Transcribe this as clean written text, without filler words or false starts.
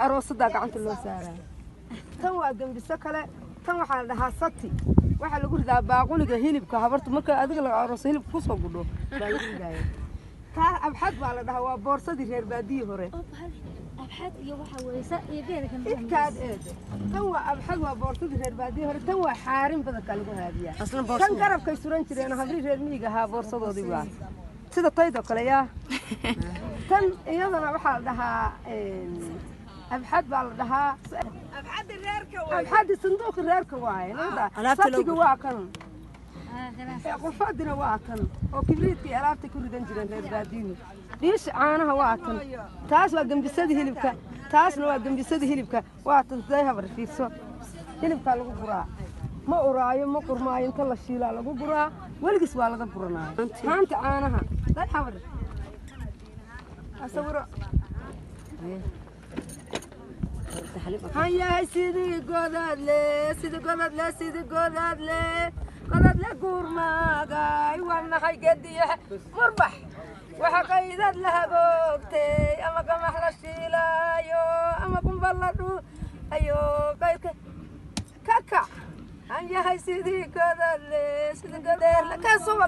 aroosada gacanta loo saaray tan waa gambisa kale tan waxa la dhahaa sati waxa lagu ridaa baaquliga hilibka habartu marka adiga laga arooso hilib ku soo gudho baa lagu ridaa ta abxad baa la dhahaa waa boorsadii reer baadiyi hore abxad iyo waxa weeysa iyo geeda kan kaad tan waa abxad waa boorsadii reer baadiyi hore tan waa xaarin badan kala lagu haadiyaa tan garabkay suran jireen habri reer miyiga ha boorsadoodii waa sida taydo kale yaa tan iyadana waxa la dhahaa أبحد بالدها أبحد الريركة أبحد صندوق الريركة واي صدق واكن قفادنا واكن وكبريتك ألعبت كل دنجرين غير بادين ليش عانها واكن تاس وقم بسده هلبك تاس وقم بسده هلبك واتن زيها برفيسو هلبك لغو برا ما أرايو ما قرماي انت الله شيلا لغو برا والقس والغا برنا هانت عانها لا تحاول أصوره هيا سيدي قدر لي سيدي قدر لي سيدي قدر لي قدر لي قرما قاي وانا هاي قدي مربح وحقيدت لها بوقتي اما كم احلى الشيلا ايو اما كم بلدو ايو قايك كاكا هيا سيدي قدر لي سيدي قدر لي كاسو